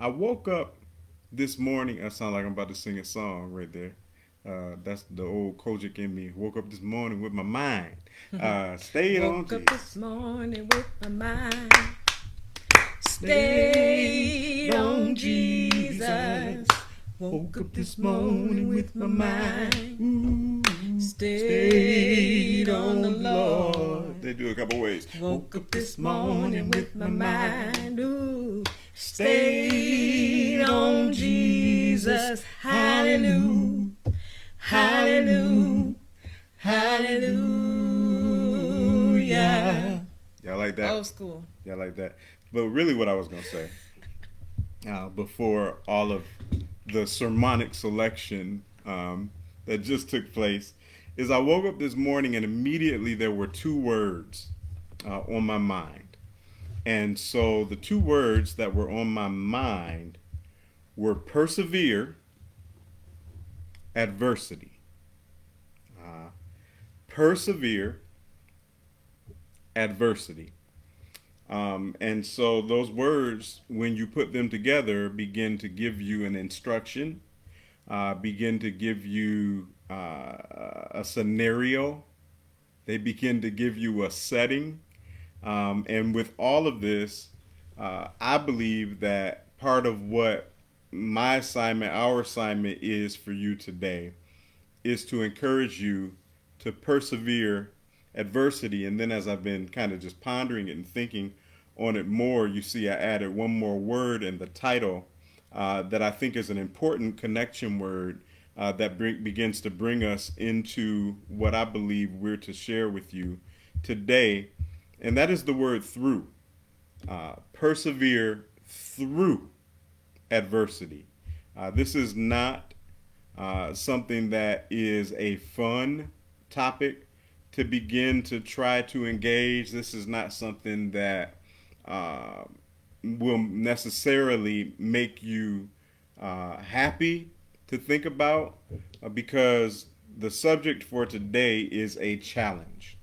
I woke up this morning. I sound like I'm about to sing a song right there. That's the old Kojic in me. Woke up this morning with my mind. Stayed on Woke up this Jesus. morning with my mind Stayed stayed on on Jesus. Jesus. Woke Woke up up this this morning morning with with my my mind. mind Ooh, stayed stayed on the on the Lord. Lord. They do a couple ways. Woke Woke up up this this morning morning with with my my mind. mind, ooh, stayed Stayed on on Jesus. Jesus. Hallelujah, Hallelujah. hallelujah, Hallelujah. hallelujah. Hallelujah. Y'all like that? Old school. Y'all like that? But really, what I was going to say before all of the sermonic selection that just took place is I woke up this morning and immediately there were two words on my mind. And so the two words that were on my mind were persevere, adversity. Persevere, adversity. And so those words, when you put them together, begin to give you an instruction, begin to give you a scenario. They begin to give you a setting. And with all of this, I believe that part of what my assignment, our assignment is for you today is to encourage you to persevere adversity. And then as I've been kind of just pondering it and thinking on it more, you see I added one more word in the title that I think is an important connection word that begins to bring us into what I believe we're to share with you today. And that is the word through. Persevere through adversity. This is not something that is a fun topic to begin to try to engage. This is not something that uh, will necessarily make you happy to think about because the subject for today is a challenge.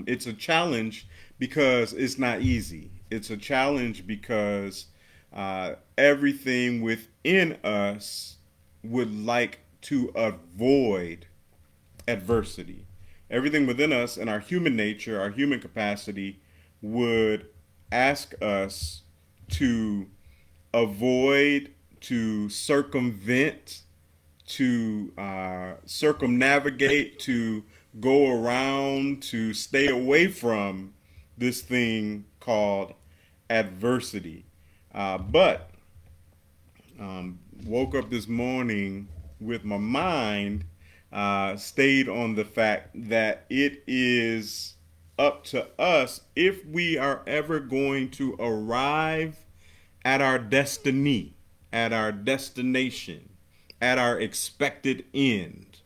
It's a challenge because it's not easy. It's a challenge because everything within us would like to avoid adversity. Everything within us and our human nature, our human capacity, would ask us to avoid, to circumvent, to circumnavigate, to go around, to stay away from this thing called adversity. But woke up this morning with my mind stayed on the fact that it is up to us if we are ever going to arrive at our destiny, at our destination, at our expected end,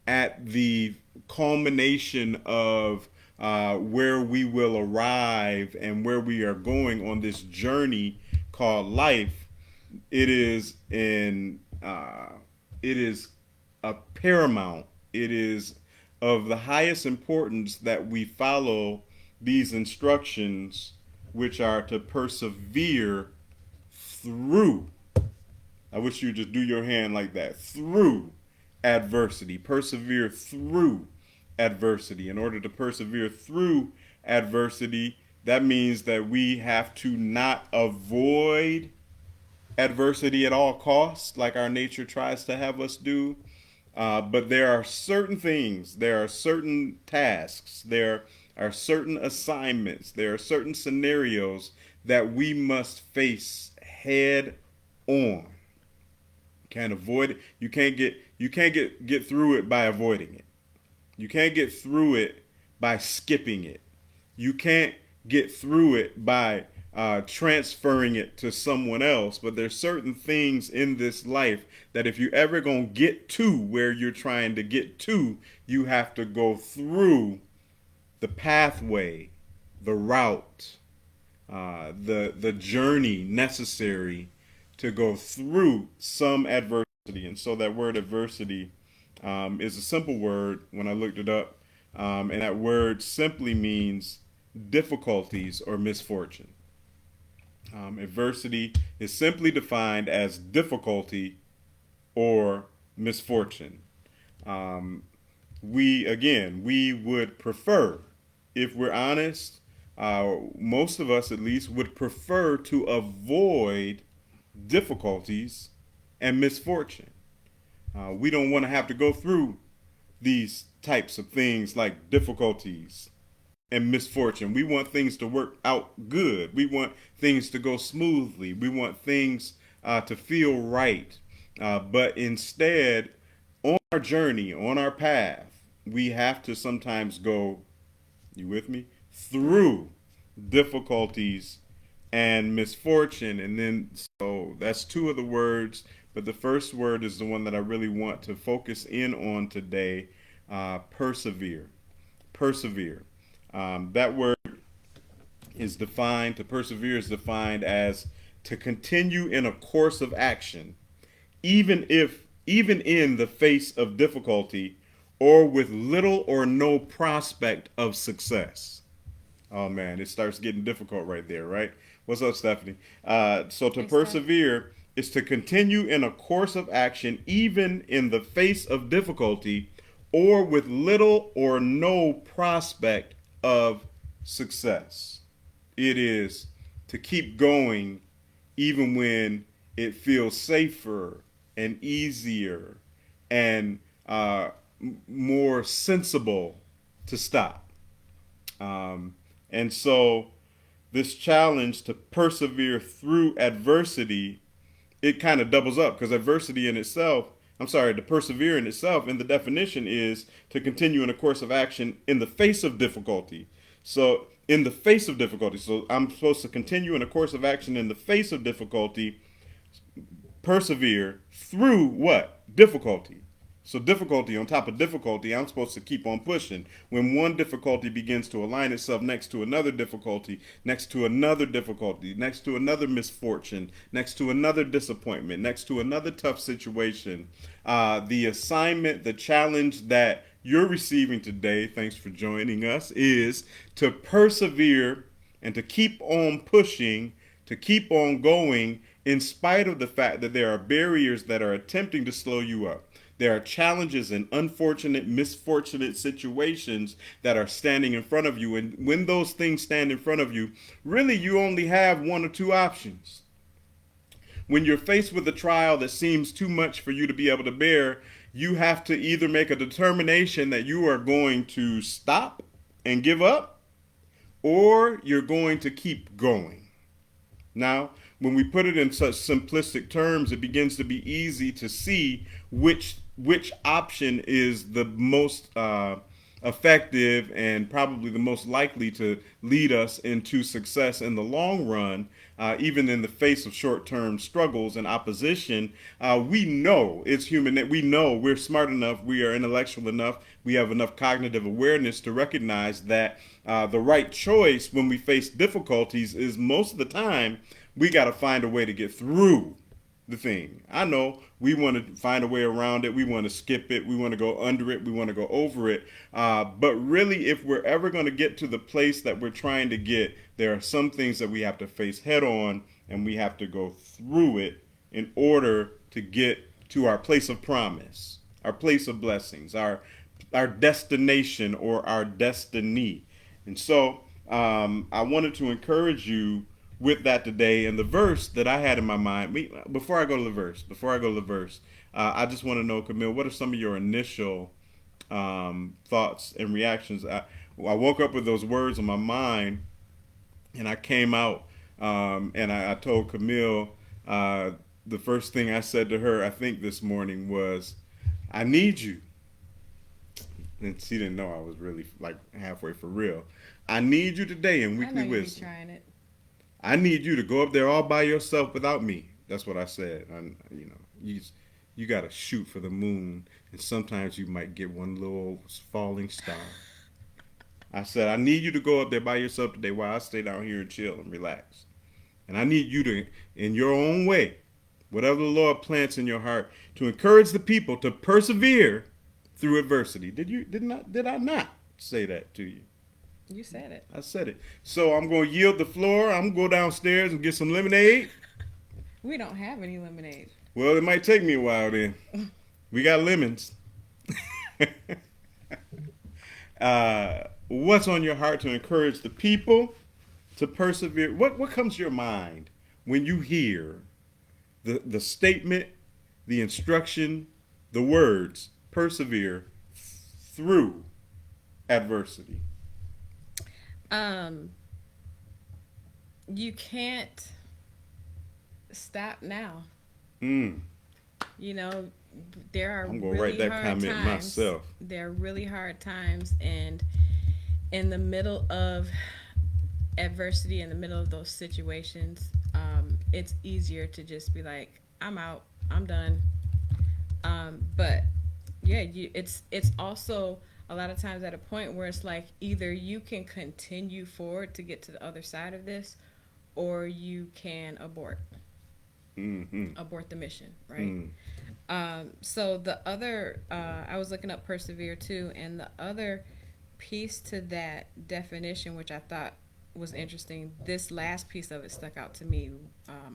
at the culmination of where we will arrive and where we are going on this journey called life. It is in it is a paramount. It is of the highest importance that we follow these instructions, which are to persevere through. I wish you would just do your hand like that. Through adversity. Persevere through adversity. In order to persevere through adversity, that means that we have to not avoid adversity at all costs, like our nature tries to have us do. But there are certain things, there are certain tasks, there are certain assignments, there are certain scenarios that we must face head on. You can't avoid it. You can't get through it by avoiding it. You can't get through it by skipping it. You can't get through it by transferring it to someone else. But there's certain things in this life that if you ever gonna get to where you're trying to get to, you have to go through the pathway, the route, the journey necessary to go through some adversity. And so that word adversity is a simple word when I looked it up. And that word simply means difficulties or misfortune. Adversity is simply defined as difficulty or misfortune. Um, we would prefer, if we're honest, most of us at least would prefer to avoid difficulties and misfortune. We don't want to have to go through these types of things like difficulties and misfortune. We want things to work out good. We want things to go smoothly. We want things to feel right. But instead, on our journey, on our path, we have to sometimes go, you with me? Through difficulties and misfortune. And then, so that's two of the words. But the first word is the one that I really want to focus in on today, persevere. Persevere. That word is defined, to persevere is defined as to continue in a course of action, even in the face of difficulty or with little or no prospect of success. Oh man, it starts getting difficult right there, right? What's up, Stephanie? So to Hey, Steph. persevere is to continue in a course of action, even in the face of difficulty or with little or no prospect of success. It is to keep going even when it feels safer and easier and more sensible to stop. Um, and so, this challenge to persevere through adversity, it kind of doubles up because adversity in itself, I'm sorry, to persevere in itself, in the definition, is to continue in a course of action in the face of difficulty. So, in the face of difficulty, so I'm supposed to continue in a course of action in the face of difficulty, persevere through what? Difficulty. So difficulty on top of difficulty, I'm supposed to keep on pushing. When one difficulty begins to align itself next to another difficulty, next to another difficulty, next to another misfortune, next to another disappointment, next to another tough situation, the assignment, the challenge that you're receiving today, thanks for joining us, is to persevere and to keep on pushing, to keep on going, in spite of the fact that there are barriers that are attempting to slow you up. There are challenges and unfortunate, misfortunate situations that are standing in front of you. And when those things stand in front of you, really you only have one or two options. When you're faced with a trial that seems too much for you to be able to bear, you have to either make a determination that you are going to stop and give up, or you're going to keep going. Now, when we put it in such simplistic terms, it begins to be easy to see which option is the most effective and probably the most likely to lead us into success in the long run, even in the face of short-term struggles and opposition. We know it's human that we know we're smart enough, we are intellectual enough, we have enough cognitive awareness to recognize that the right choice when we face difficulties is most of the time we got to find a way to get through the thing. I know we want to find a way around it. We want to skip it. We want to go under it. We want to go over it. But really, if we're ever going to get to the place that we're trying to get, there are some things that we have to face head on and we have to go through it in order to get to our place of promise, our place of blessings, our destination or our destiny. And so I wanted to encourage you with that today. And the verse that I had in my mind, before I go to the verse, I just want to know, Camille, what are some of your initial thoughts and reactions? I woke up with those words in my mind, and I came out and I told Camille the first thing I said to her, I think this morning was, I need you. And she didn't know I was really like halfway for real. I need you today in I know weekly you be wisdom. trying it. I need you to go up there all by yourself without me. That's what I said. You got to shoot for the moon, and sometimes you might get one little falling star. I said I need you to go up there by yourself today while I stay down here and chill and relax. And I need you to, in your own way, whatever the Lord plants in your heart, to encourage the people to persevere through adversity. Did I not say that to you? You said it. I said it. So I'm going to yield the floor. I'm going to go downstairs and get some lemonade. We don't have any lemonade. Well, it might take me a while then. We got lemons. What's on your heart to encourage the people to persevere? What comes to your mind when you hear the statement, the instruction, the words persevere through adversity? Um, you can't stop now. Mm, You know, there are I'm gonna write really that hard comment times. myself. There are really hard times, and in the middle of adversity, in the middle of those situations, it's easier to just be like, "I'm out. I'm done." But yeah, it's also a lot of times at a point where it's like either you can continue forward to get to the other side of this, or you can Mm-hmm. abort the mission, right? Mm. So the other, I was looking up persevere too, and the other piece to that definition, which I thought was interesting, this last piece of it stuck out to me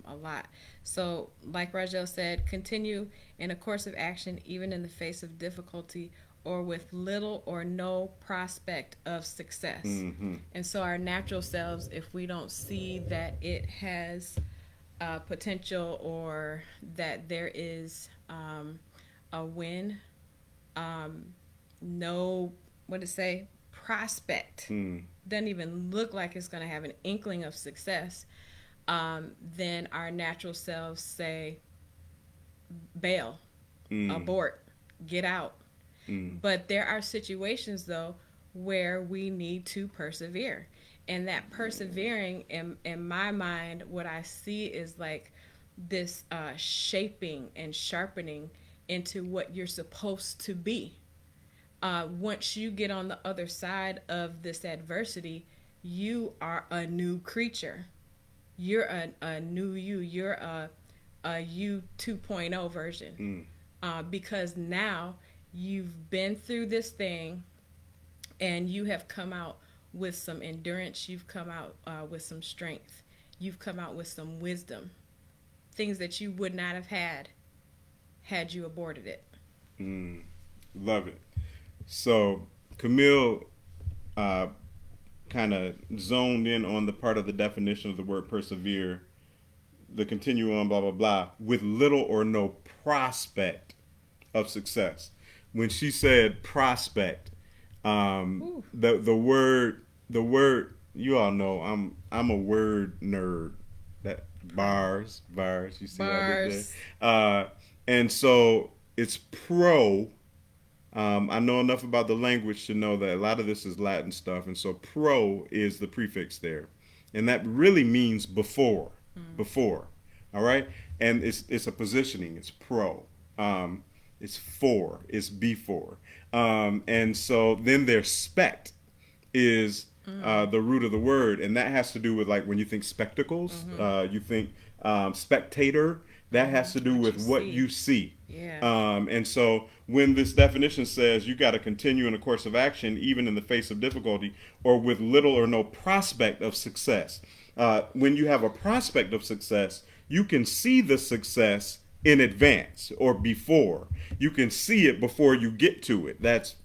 a lot. So, like Rajel said, continue in a course of action even in the face of difficulty or with little or no prospect of success. Mm-hmm. And so, our natural selves, if we don't see that it has potential or that there is a win, um, no, what to say, prospect, Mm. doesn't even look like it's going to have an inkling of success, then our natural selves say, bail, Mm. abort, get out. Mm. But there are situations, though, where we need to persevere. And that persevering, in my mind, what I see is like this shaping and sharpening into what you're supposed to be. Once you get on the other side of this adversity, you are a new creature. You're a new you. You're a you 2.0 version. Mm. Because now you've been through this thing and you have come out with some endurance. You've come out with some strength. You've come out with some wisdom. Things that you would not have had you aborted it. Mm. Love it. So Camille uh, kind of zoned in on the part of the definition of the word persevere, the continue on, blah, blah, blah, with little or no prospect of success. When she said prospect, Ooh, the word you all know I'm a word nerd. That bars. You see what I did there? bars. And so it's pro. I know enough about the language to know that a lot of this is Latin stuff, and so pro is the prefix there, and that really means before, Mm. before. All right, and it's a positioning. It's pro. It's for. It's before. And so then there's spect is Mm. the root of the word, and that has to do with like when you think spectacles, Mm-hmm. you think spectator. That has to do What you with what see. you see. Yeah. And so when this definition says you got to continue in a course of action, even in the face of difficulty or with little or no prospect of success, when you have a prospect of success, you can see the success in advance or before. You can see it before you get to it. That's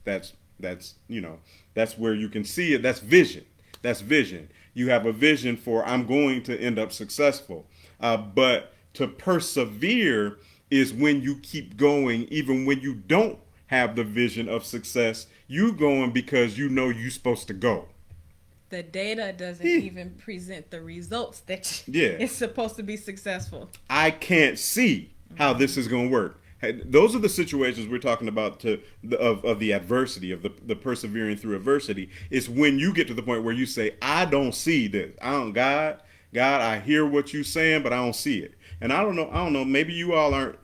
where you can see it. That's vision. That's vision. You have a vision for I'm going to end up successful. But to persevere is when you keep going, even when you don't have the vision of success. You going because you know you're supposed to go. The data doesn't Eh, even present the results that yeah, it's supposed to be successful. I can't see how this is going to work. Those are the situations we're talking about of the adversity, of the persevering through adversity. It's when you get to the point where you say, I don't see this. I don't, God, I hear what you're saying, but I don't see it. And I don't know, maybe you all aren't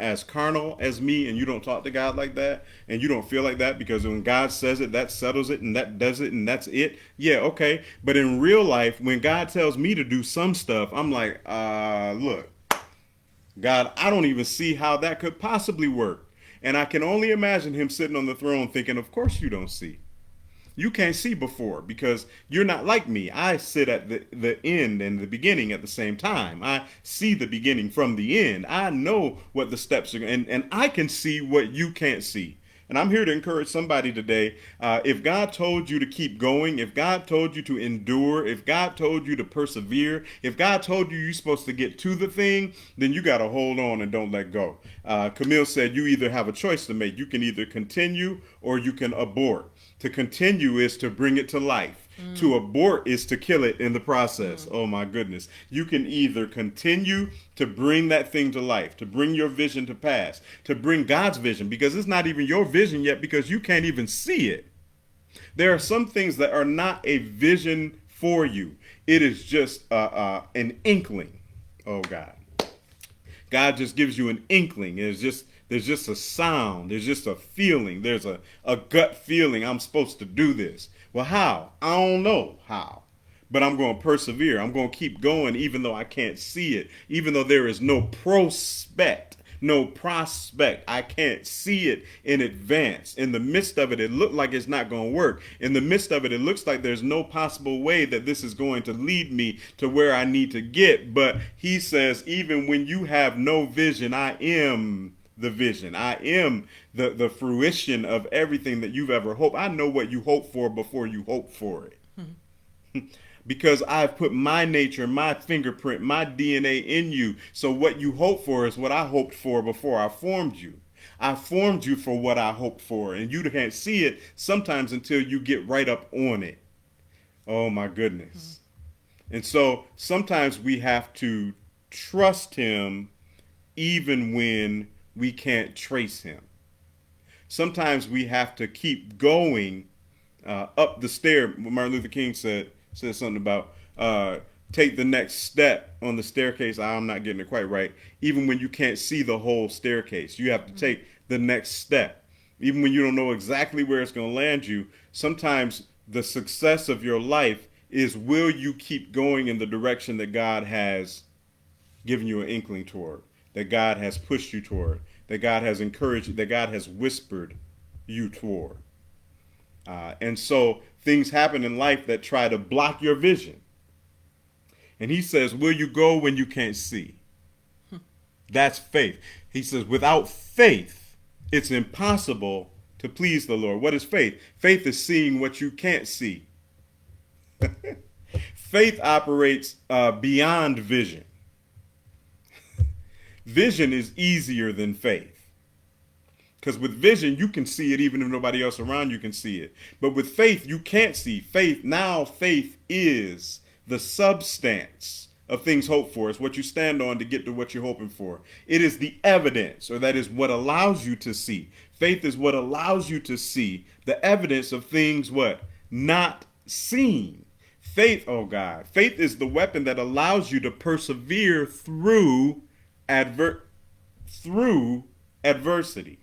as carnal as me and you don't talk to God like that and you don't feel like that because when God says it, that settles it and that does it and that's it. Yeah, okay. But in real life, when God tells me to do some stuff, I'm like, look, God, I don't even see how that could possibly work. And I can only imagine him sitting on the throne thinking, of course you don't see. You can't see before because you're not like me. I sit at the end and the beginning at the same time. I see the beginning from the end. I know what the steps are, and I can see what you can't see. And I'm here to encourage somebody today. If God told you to keep going, if God told you to endure, if God told you to persevere, if God told you you're supposed to get to the thing, then you got to hold on and don't let go. Camille said you either have a choice to make. You can either continue or you can abort. To continue is to bring it to life. To abort is to kill it in the process. Oh my goodness. You can either continue to bring that thing to life, to bring your vision to pass, to bring God's vision, because it's not even your vision yet because you can't even see it. There are some things that are not a vision for you, it is just an inkling. Oh God. God just gives you an inkling. There's just a sound. There's just a feeling. There's a gut feeling. I'm supposed to do this. Well, how? I don't know how. But I'm going to persevere. I'm going to keep going even though I can't see it. Even though there is no prospect, no prospect. I can't see it in advance. In the midst of it, it looked like it's not going to work. In the midst of it, it looks like there's no possible way that this is going to lead me to where I need to get. But he says, even when you have no vision, I am the vision. I am the fruition of everything that you've ever hoped. I know what you hope for before you hope for it. Because I've put my nature, my fingerprint, my DNA in you. So what you hope for is what I hoped for before I formed you. I formed you for what I hoped for, and you can't see it sometimes until you get right up on it. Oh my goodness. And so sometimes we have to trust him even when we can't trace him. Sometimes we have to keep going up the stair. Martin Luther King said something about take the next step on the staircase. I'm not getting it quite right. Even when you can't see the whole staircase, you have to take the next step. Even when you don't know exactly where it's going to land you, sometimes the success of your life is will you keep going in the direction that God has given you an inkling toward, that God has pushed you toward, that God has encouraged, that God has whispered you toward. And so things happen in life that try to block your vision. And he says, will you go when you can't see? That's faith. He says, without faith, it's impossible to please the Lord. What is faith? Faith is seeing what you can't see. Faith operates beyond vision. Vision is easier than faith. Because with vision, you can see it even if nobody else around you can see it. But with faith, you can't see. Faith is the substance of things hoped for. It's what you stand on to get to what you're hoping for. It is the evidence, or that is what allows you to see. Faith is what allows you to see the evidence of things what? Not seen. Faith, oh God, faith is the weapon that allows you to persevere adver- through adversity.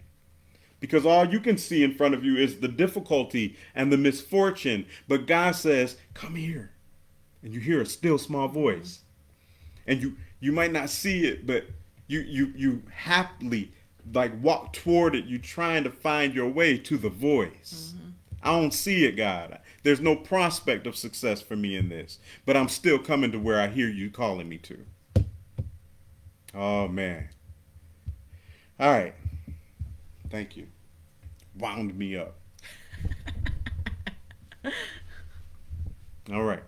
Because all you can see in front of you is the difficulty and the misfortune. But God says, come here. And you hear a still small voice. And you might not see it, but you happily like walk toward it. You trying to find your way to the voice. I don't see it, God. There's no prospect of success for me in this. But I'm still coming to where I hear you calling me to. Oh man. All right. Thank you. Wound me up. All right.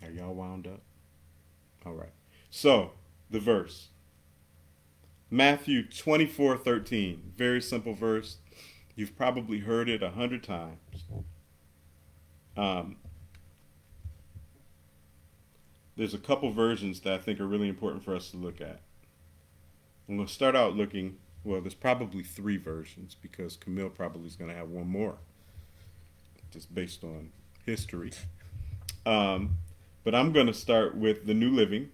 Are y'all wound up? All right. So, the verse. Matthew 24:13. Very simple verse. You've probably heard it 100 times. Um, there's a couple versions that I think are really important for us to look at. I'm going to start out looking, well, there's probably 3 versions because Camille probably is going to have one more, just based on history. Um, but I'm going to start with the New Living.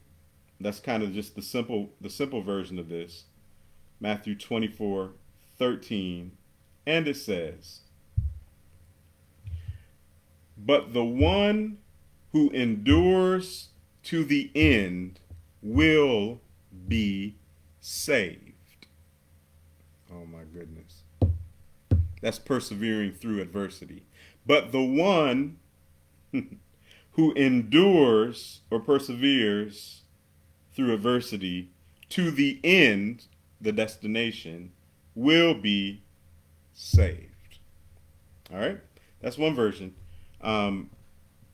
That's kind of just the simple version of this. Matthew 24:13, and it says, "But the one who endures to the end will be saved." Oh my goodness. That's persevering through adversity. But the one who endures or perseveres through adversity to the end, the destination, will be saved. All right? That's one version. Um,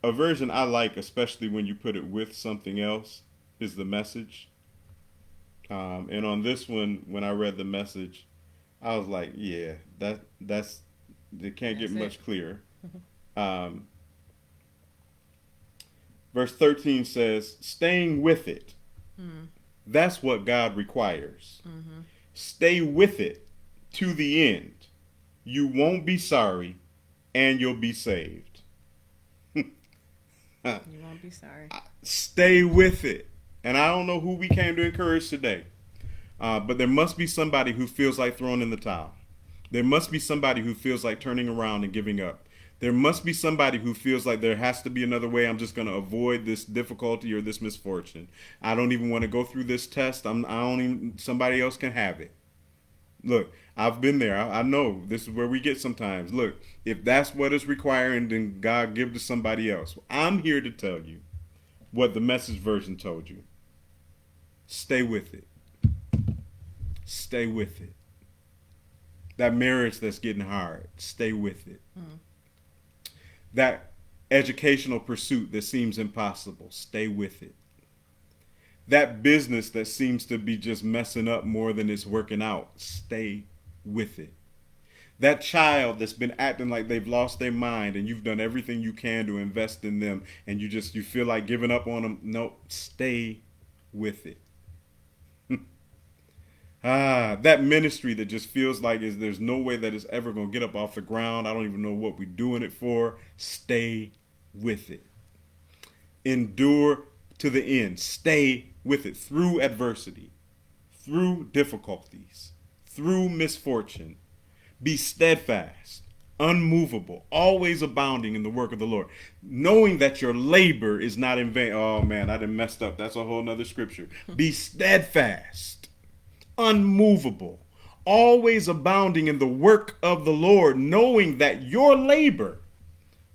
a version I like, especially when you put it with something else, is the Message. And on this one, when I read the Message, I was like, yeah, that's it can't get That's it. much clearer. Um, verse 13 says, staying with it. Mm. That's what God requires. Mm-hmm. Stay with it to the end. You won't be sorry and you'll be saved. You won't be sorry. Stay with it. And I don't know who we came to encourage today, but there must be somebody who feels like throwing in the towel. There must be somebody who feels like turning around and giving up. There must be somebody who feels like there has to be another way. I'm just going to avoid this difficulty or this misfortune. I don't even want to go through this test. I don't even. Somebody else can have it. Look, I've been there. I know this is where we get sometimes. Look, if that's what is requiring, then God give to somebody else. I'm here to tell you what the Message version told you. Stay with it. Stay with it. That marriage that's getting hard, stay with it. Mm. That educational pursuit that seems impossible, stay with it. That business that seems to be just messing up more than it's working out, stay with it. That child that's been acting like they've lost their mind and you've done everything you can to invest in them and you feel like giving up on them, no, stay with it. That ministry that just feels like there's no way that it's ever going to get up off the ground. I don't even know what we're doing it for. Stay with it. Endure to the end. Stay with it through adversity, through difficulties, through misfortune. Be steadfast, unmovable, always abounding in the work of the Lord, knowing that your labor is not in vain. Oh man, I done messed up. That's a whole nother scripture. Be steadfast, unmovable, always abounding in the work of the Lord, knowing that your labor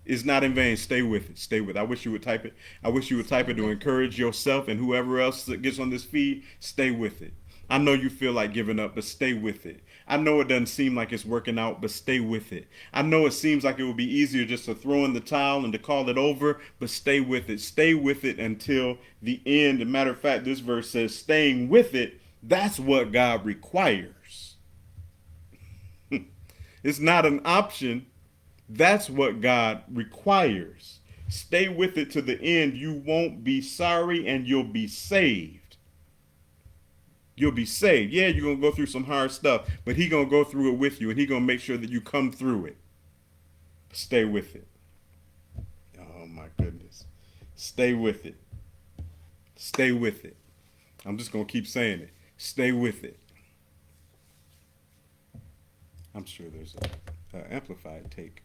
is not in vain. Stay with it. Stay with it. I wish you would type it. I wish you would type Stay it to with it. encourage yourself and whoever else that gets on this feed. Stay with it. I know you feel like giving up, but stay with it. I know it doesn't seem like it's working out, but stay with it. I know it seems like it would be easier just to throw in the towel and to call it over, but stay with it. Stay with it until the end. As a matter of fact, this verse says, staying with it, that's what God requires. It's not an option. That's what God requires. Stay with it to the end. You won't be sorry and you'll be saved. You'll be saved. Yeah, you're going to go through some hard stuff, but He's going to go through it with you and He's going to make sure that you come through it. Stay with it. Oh my goodness. Stay with it. Stay with it. I'm just going to keep saying it. Stay with it. I'm sure there's an amplified take.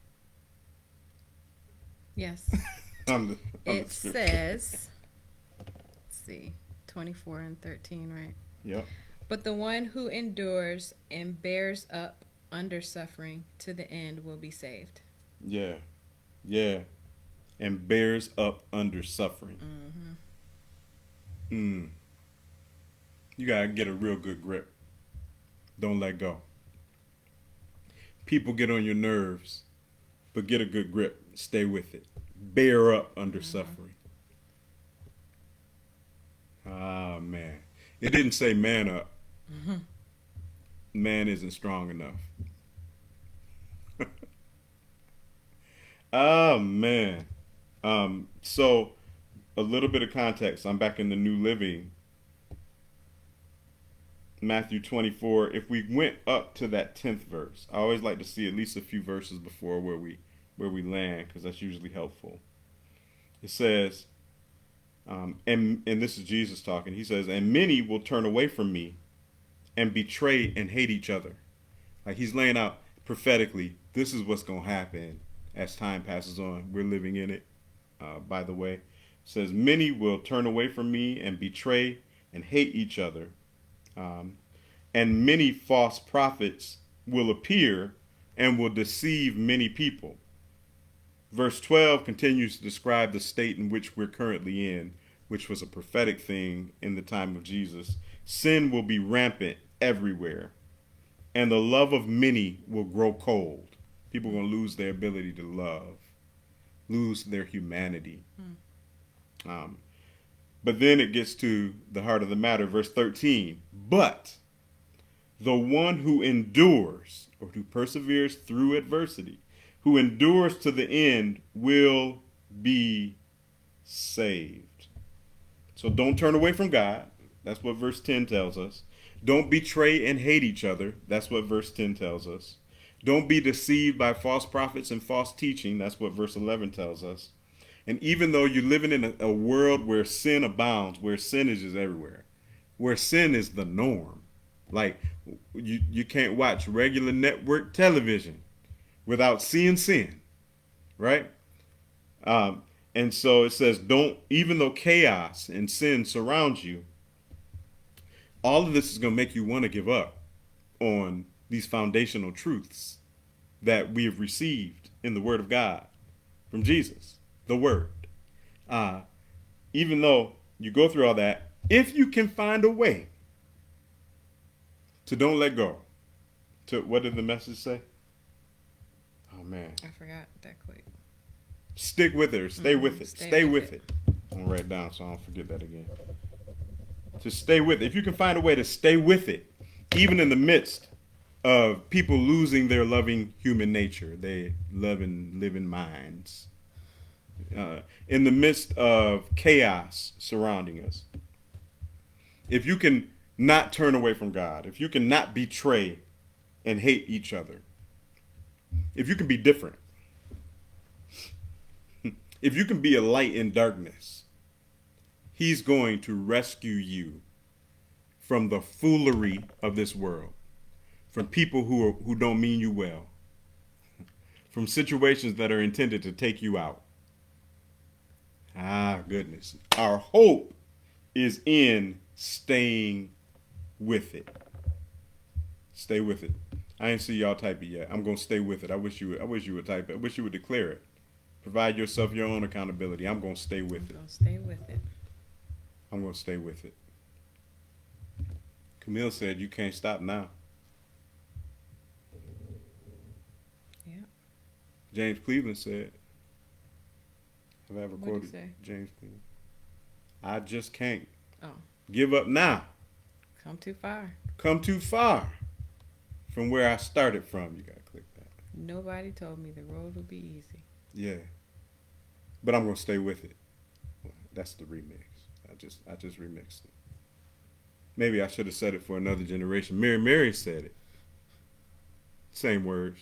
Yes. On It the scripture. says, let's see, 24 and 13, right? Yep. But the one who endures and bears up under suffering to the end will be saved. Yeah. Yeah. And bears up under suffering. Mm-hmm. You got to get a real good grip. Don't let go. People get on your nerves, but get a good grip. Stay with it. Bear up under suffering. Ah, man. It didn't say man up. Man isn't strong enough. Oh, man. So, a little bit of context. I'm back in the New Living. Matthew 24. If we went up to that 10th verse, I always like to see at least a few verses before where we land, because that's usually helpful. It says, and this is Jesus talking. He says, and many will turn away from me and betray and hate each other. Like he's laying out prophetically, this is what's going to happen as time passes on. We're living in it, by the way. It says, many will turn away from me and betray and hate each other. And many false prophets will appear, and will deceive many people. Verse 12 continues to describe the state in which we're currently in, which was a prophetic thing in the time of Jesus. Sin will be rampant everywhere, and the love of many will grow cold. People are going to lose their ability to love, lose their humanity. Um, but then it gets to the heart of the matter, verse 13. But the one who endures or who perseveres through adversity, who endures to the end, will be saved. So don't turn away from God. That's what verse 10 tells us. Don't betray and hate each other. That's what verse 10 tells us. Don't be deceived by false prophets and false teaching. That's what verse 11 tells us. And even though you're living in a world where sin abounds, where sin is just everywhere, where sin is the norm, like you can't watch regular network television without seeing sin, right? Um, and so it says, don't, even though chaos and sin surrounds you, all of this is going to make you want to give up on these foundational truths that we have received in the Word of God from Jesus, the Word. Uh, Even though you go through all that, if you can find a way to don't let go, to what did the message say? Oh man, I forgot that quick. stick with it or stay with it. Stay with with it. I'm gonna write it down so I don't forget that again. To stay with it. If you can find a way to stay with it, even in the midst of people losing their loving human nature, their loving living minds, in the midst of chaos surrounding us, if you can not turn away from God, if you can not betray and hate each other, if you can be different, if you can be a light in darkness, He's going to rescue you from the foolery of this world, from people who don't mean you well, from situations that are intended to take you out. Ah, goodness. Our hope is in staying with it. Stay with it. I ain't see y'all type it yet. I'm gonna stay with it. I wish you would type it. I wish you would declare it. Provide yourself your own accountability. I'm gonna stay with it. Gonna stay with it. I'm gonna stay with it. Camille said you can't stop now. Yeah. James Cleveland said, have I ever What'd he quoted say? James Cleveland? I just can't Oh, give up now. come too far. Come too far from where I started from. You gotta click that. Nobody told me the road would be easy. Yeah. But I'm gonna stay with it. That's the remix. I just remixed it. Maybe I should have said it for another generation. Mary said it. Same words,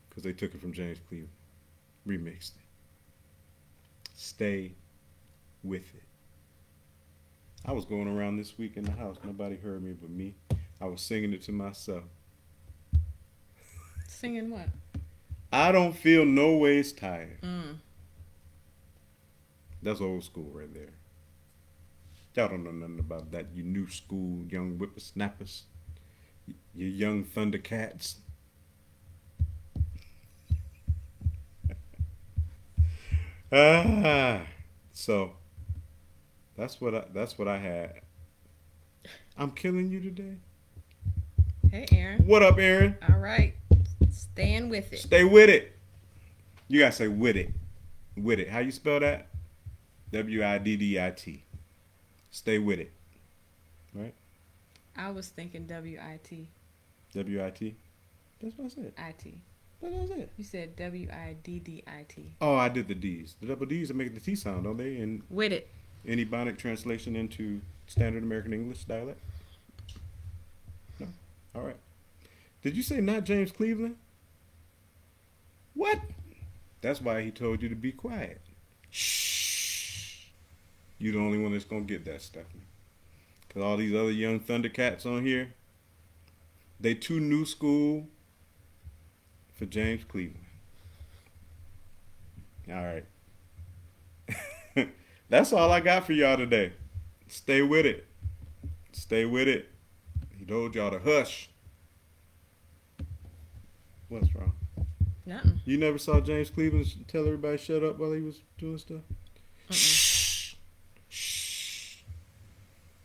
because they took it from James Cleveland. Remixed it. Stay with it. I was going around this week in the house. Nobody heard me but me. I was singing it to myself. Singing what? I don't feel no ways tired. Mm. That's old school right there. Y'all don't know nothing about that. You new school young whippersnappers. You young thundercats. Ah. So that's what I had. I'm killing you today. Hey, Aaron. What up, Aaron? All right. Staying with it. Stay with it. You gotta say with it. With it. How you spell that? WIDDIT. Stay with it. Right? I was thinking WIT. WIT. That's what I said. IT. That's what I said. You said WIDDIT. Oh, I did the D's. The double D's that make the T sound, don't they? In With it. any Ebonic translation into standard American English dialect? No. All right. Did you say not James Cleveland? What? That's why he told you to be quiet. Shh. You the only one that's gonna get that, Stephanie. Cause all these other young Thundercats on here, they too new school for James Cleveland. All right. That's all I got for y'all today. Stay with it. Stay with it. He told y'all to hush. What's wrong? No. You never saw James Cleveland tell everybody shut up while he was doing stuff? Mm-mm. Shh. Shh.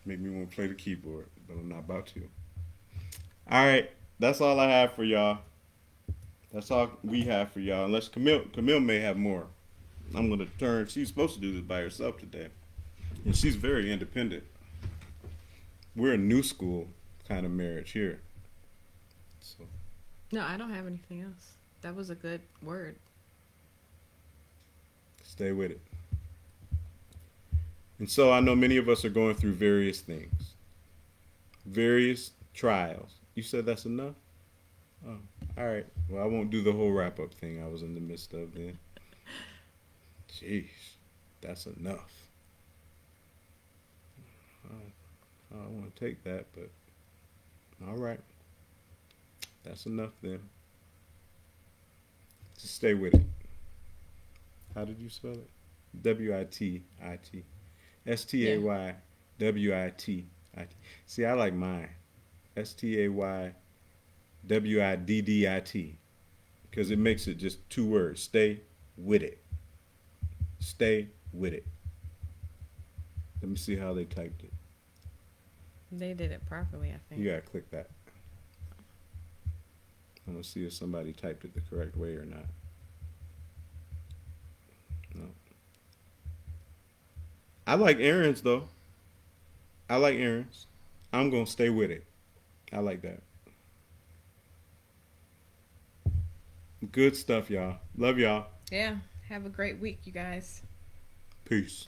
Make me want to play the keyboard, but I'm not about to. All right. That's all I have for y'all. That's all we have for y'all. Unless Camille may have more. I'm gonna turn. She's supposed to do this by herself today, and she's very independent. We're a new school kind of marriage here, so No, I don't have anything else. That was a good word. stay with it. And so I know many of us are going through various things, various trials. You said that's enough? Oh, all right. Well, I won't do the whole wrap up thing I was in the midst of then. Jeez, that's enough. I don't want to take that, but all right. That's enough then. Just stay with it. How did you spell it? Wit. Yeah. StayWit. See, I like mine. StayWiddit. Because it makes it just two words. Stay with it. Stay with it. Let me see how they typed it. They did it properly, I You think. gotta click that. I want to see if somebody typed it the correct way or not. No. I like Aaron's though. I like Aaron's. I'm gonna stay with it. I like that. Good stuff, y'all. Love y'all. Yeah. Have a great week, you guys. Peace.